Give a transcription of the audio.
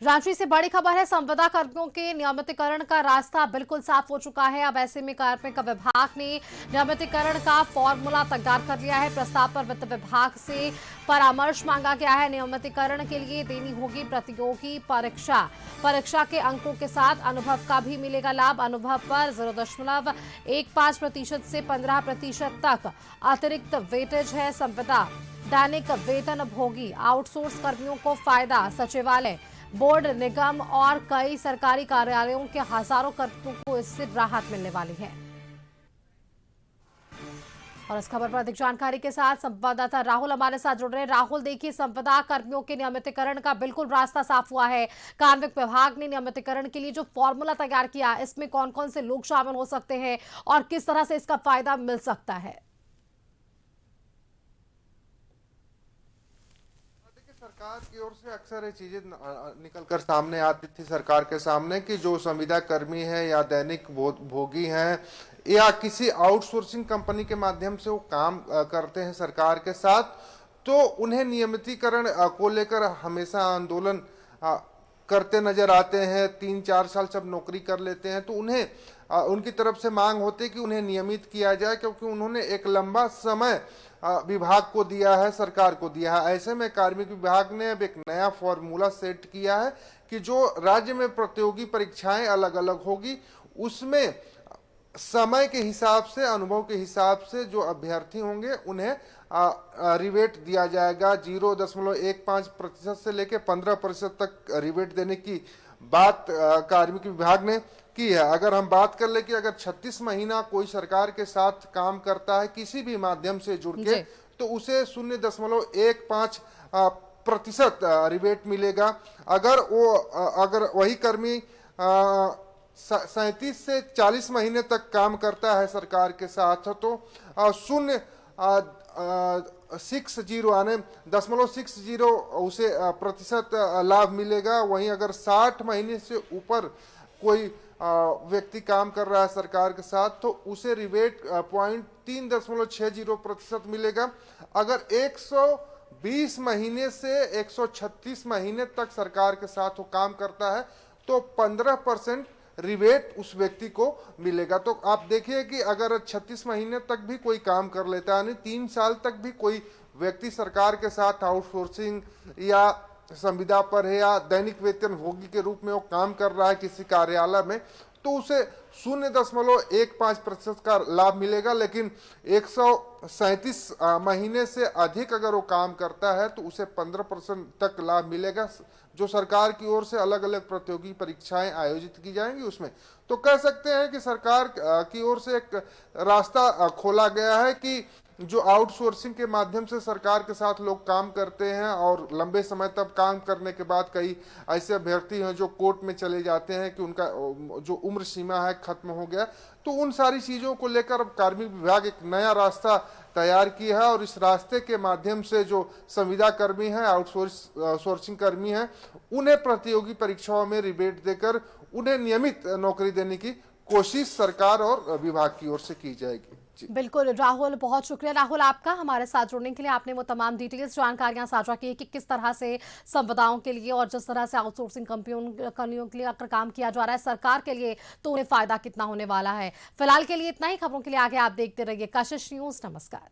रांची से बड़ी खबर है। संविदा कर्मियों के नियमितीकरण का रास्ता बिल्कुल साफ हो चुका है। अब ऐसे में कार्मिक विभाग ने नियमितीकरण का फॉर्मूला तैयार कर लिया है। प्रस्ताव पर वित्त विभाग से परामर्श मांगा गया है। नियमितीकरण के लिए देनी होगी प्रतियोगी परीक्षा के अंकों के साथ अनुभव का भी मिलेगा लाभ। अनुभव पर 0.15% से 15% तक अतिरिक्त वेटेज है। संविदा दैनिक वेतन भोगी आउटसोर्स कर्मियों को फायदा। सचिवालय, बोर्ड, निगम और कई सरकारी कार्यालयों के हजारों कर्मियों को इससे राहत मिलने वाली है। और इस खबर पर अधिक जानकारी के साथ संवाददाता राहुल हमारे साथ जुड़ रहे हैं। राहुल, देखिए, संविदा कर्मियों के नियमितीकरण का बिल्कुल रास्ता साफ हुआ है। कार्मिक विभाग ने नियमितीकरण के लिए जो फॉर्मूला तैयार किया, इसमें कौन कौन से लोग शामिल हो सकते हैं और किस तरह से इसका फायदा मिल सकता है? सरकार की ओर से अक्सर ये चीजें निकल कर सामने आती थी सरकार के सामने कि जो संविदा कर्मी है या दैनिक भोगी हैं या किसी आउटसोर्सिंग कंपनी के माध्यम से वो काम करते हैं सरकार के साथ, तो उन्हें नियमितीकरण को लेकर हमेशा आंदोलन करते नजर आते हैं। 3-4 साल जब नौकरी कर लेते हैं तो उन्हें उनकी तरफ से मांग होती है कि उन्हें नियमित किया जाए, क्योंकि उन्होंने एक लंबा समय विभाग को दिया है, सरकार को दिया है। ऐसे में कार्मिक विभाग ने अब एक नया फॉर्मूला सेट किया है कि जो राज्य में प्रतियोगी परीक्षाएं अलग अलग होगी, उसमें समय के हिसाब से, अनुभव के हिसाब से जो अभ्यर्थी होंगे उन्हें रिबेट दिया जाएगा। 0.15% से लेकर 15% तक रिबेट देने की बात कार्मिक विभाग ने की है। अगर हम बात कर ले कि अगर 36 महीना कोई सरकार के साथ काम करता है किसी भी माध्यम से जुड़ के, तो उसे 0.15% रिबेट मिलेगा। अगर वही कर्मी 37 से 40 महीने तक काम करता है सरकार के साथ, तो 0.60 उसे प्रतिशत लाभ मिलेगा। वहीं अगर 60 महीने से ऊपर कोई व्यक्ति काम कर रहा है सरकार के साथ, तो उसे रिबेट 3.60% मिलेगा। अगर 120 महीने से 136 महीने तक सरकार के साथ वो काम करता है तो 15% रिबेट उस व्यक्ति को मिलेगा। तो आप देखिए कि अगर 36 महीने तक भी कोई काम कर लेता है, यानी 3 साल तक भी कोई व्यक्ति सरकार के साथ आउटसोर्सिंग या संविदा पर है या दैनिक वेतन भोगी के रूप में वो काम कर रहा है किसी कार्यालय में, तो उसे 0.15% का लाभ मिलेगा। लेकिन 137 महीने से अधिक अगर वो काम करता है तो उसे 15% तक लाभ मिलेगा, जो सरकार की ओर से अलग अलग प्रतियोगी परीक्षाएं आयोजित की जाएंगी उसमें। तो कह सकते हैं कि सरकार की ओर से एक रास्ता खोला गया है कि जो आउटसोर्सिंग के माध्यम से सरकार के साथ लोग काम करते हैं और लंबे समय तक काम करने के बाद कई ऐसे अभ्यर्थी हैं जो कोर्ट में चले जाते हैं कि उनका जो उम्र सीमा है खत्म हो गया, तो उन सारी चीज़ों को लेकर अब कार्मिक विभाग एक नया रास्ता तैयार किया है। और इस रास्ते के माध्यम से जो संविदा कर्मी हैं, आउटसोर्सिंग कर्मी हैं, उन्हें प्रतियोगी परीक्षाओं में रिबेट देकर उन्हें नियमित नौकरी देने की कोशिश सरकार और विभाग की ओर से की जाएगी। बिल्कुल राहुल, बहुत शुक्रिया राहुल आपका हमारे साथ जुड़ने के लिए। आपने वो तमाम डिटेल्स, जानकारियां साझा की कि किस तरह से संविदाओं के लिए और जिस तरह से आउटसोर्सिंग कंपनियों के लिए अगर काम किया जा रहा है सरकार के लिए, तो उन्हें फायदा कितना होने वाला है। फिलहाल के लिए इतना ही। खबरों के लिए आगे आप देखते रहिए कशिश न्यूज। नमस्कार।